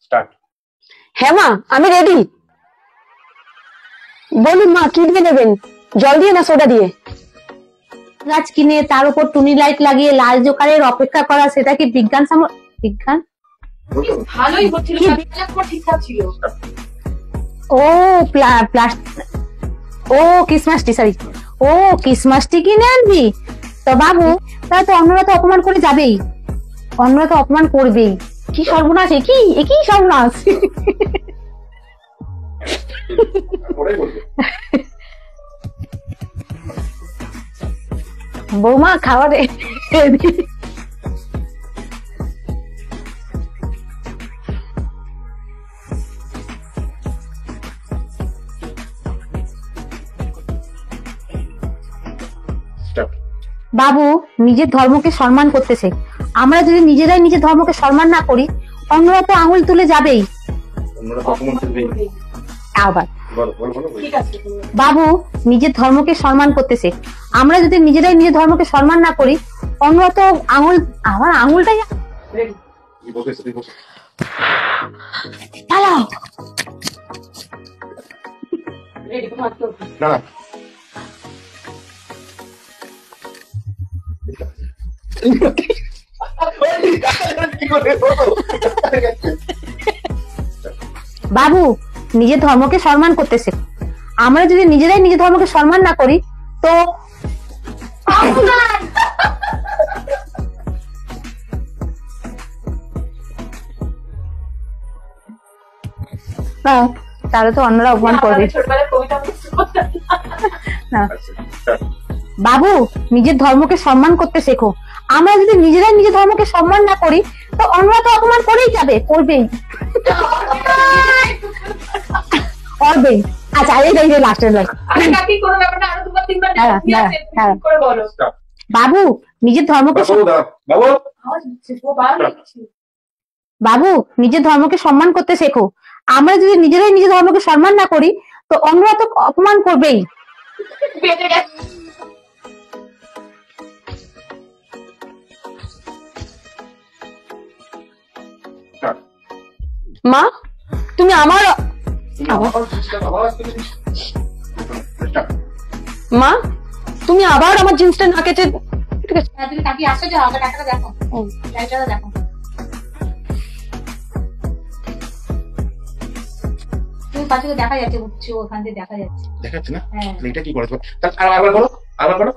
Start. হ্যাঁ মা, আমি রেডি। বলুন মা, কি দিয়ে নেবেন? জল দিয়ে না সোডা দিয়ে? গাছ কিনে তার উপর টুনি লাইট লাগিয়ে লাল জোকারের অপেক্ষা করা, সেটা কি বিজ্ঞান? বিজ্ঞান ভালোই হচ্ছিল, ঠিকঠাক ছিল। ও ও ক্রিসমাস ট্রি, সরি, ও ক্রিসমাস ট্রি কিনে আনবি তো বাবু? তাহলে তো অন্যরা তো অপমান করে যাবেই, অন্যরা তো অপমান করবেই। কি সর্বনাশ, একই সর্বনাশ। বৌমা খাওয়ারে বাবু নিজের ধর্মকে সম্মান করতেছে। আমরা যদি নিজেরাই নিজের ধর্মকে সম্মান না করি, অন্যরা তো আঙুল তুলে যাবেই। আবার বাবু নিজের ধর্মকে সম্মান করতেছে। আমরা যদি নিজেরাই নিজের ধর্মকে সম্মান না করি, অন্যরা তো আঙুল, আমার আঙুলটাই পালাও। বাবু নিজের ধর্মকে সম্মান করতেছে। আমরা যদি নিজেরাই নিজের ধর্মকে সম্মান না করি, তো তাহলে তো অন্যরা অপমান করবে। বাবু নিজের ধর্মকে সম্মান করতে শেখো। আমরা যদি নিজেরাই নিজের ধর্মকে সম্মান না করি, তো অন্যরা তো অপমান করেই যাবে, করবেই। আচ্ছা, এই লাস্টের বাবু নিজের ধর্মকে বাবু নিজের ধর্মকে সম্মান করতে শেখো। আমরা যদি নিজেরাই নিজের ধর্মকে সম্মান না করি, তো অন্যরা তো অপমান করবেই। মা, তুমি আমার মা, তুমি আবার আমার জিন্সটা না কেচে, ঠিক আছে? তুমি তাকিয়ে আসো, যে আমাকে টাকাটা দেখো, লাইটটা দেখো। তুমি পাশে দেখা যাচ্ছে, উঠছে ওখান থেকে দেখা যাচ্ছে, দেখাচ্ছে না? এটা কি করে? আবার বলো, আবার বলো।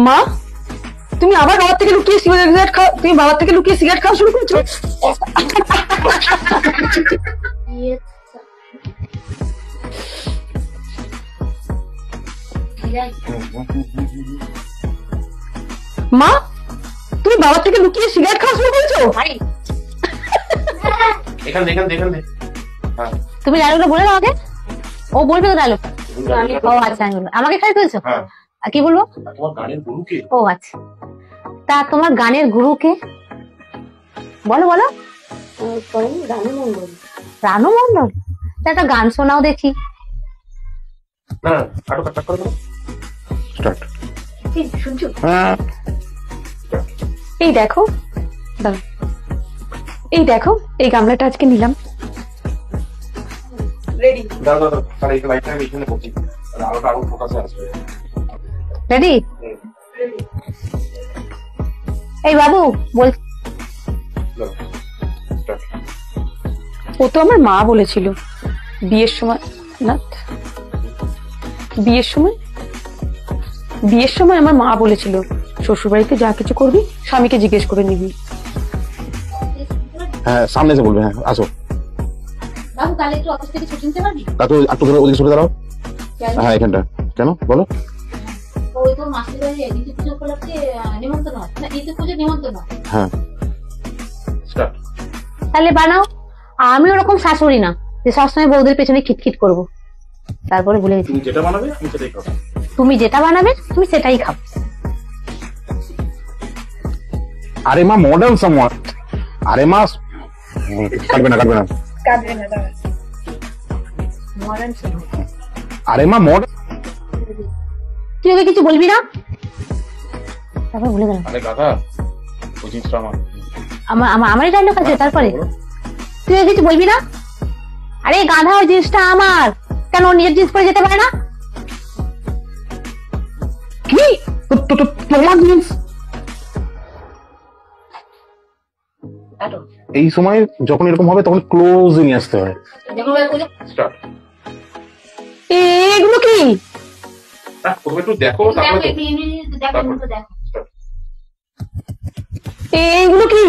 মা, তুমি আবার বাবার থেকে লুকিয়ে সিগারেট খাও, তুমি বাবার থেকে লুকিয়ে সিগারেট খাওয়া শুরু করেছো? মা, তুমি বাবার থেকে লুকিয়ে সিগারেট খাওয়া শুরু করেছো? তুমি ডায়লগটা বলে দাও আগে। ও বলবে তো ডায়লগটা? ও আচ্ছা, আমাকে খাই ফেলছো? কি বলবো? ও আচ্ছা, তা তোমার গানের গুরু কে? বলো বলো। রানু মন্ডল? একটা গান শোনাও দেখি। এই দেখো, এই দেখো, এই গামলাটা আজকে নিলাম। রেডি? এই বাবু বল। ও তো আমার মা বলেছিল বিয়ের সময়, না বিয়ের সময় আমার মা বলেছিল, শ্বশুরবাড়িতে যা কিছু করবি স্বামীকে জিজ্ঞেস করে নিবি। হ্যাঁ, সামনে এসে বলবে। হ্যাঁ, আসো। বাবু তাহলে একটু অফিস থেকে ছুটি নিতে পারবি? তা তো একটু ধরে ওদিকে সরে দাঁড়াও। হ্যাঁ, এখানটা। কেন বলো? ওই তোর মাসির বাড়ি ঋতু পুজো উপলক্ষে নিমন্ত্রণ হয় না? ঋতু পুজো নিমন্ত্রণ হয়। হ্যাঁ, স্টার্ট। তাহলে বানাও। আমি ওরকম শাশুড়ি না যে সবসময় বৌদের পেছনে খিটখিট করবো। তারপরে বলে দিচ্ছি, তুমি যেটা বানাবে আমি সেটাই খাবো। তুমি যেটা বানাবে তুমি সেটাই খাও। আরে মা, মডার্ন সামওয়ান। আরে মা, কাটবে না। আরে মা, মডার্ন তুই ওকে কিছু বলবি না? তারপর ভুলে গেলাম। আরে গাধা, ওই জিনিসটা আমার। আমারই ডায়লগ আছে তারপরে? তুই ওকে কিছু বলবি না? আরে গাধা, ওই জিনিসটা আমার, কেন ও নিজের জিনিস করে যেতে পারে না? কি তোমার জিনিস? এই সময় যখন এরকম হবে তখন ক্লোজ নিয়ে আসতে হয়। Start. এগুলো কি? প্রথমে একটু দেখো, তারপরে তো। এগুলো কি?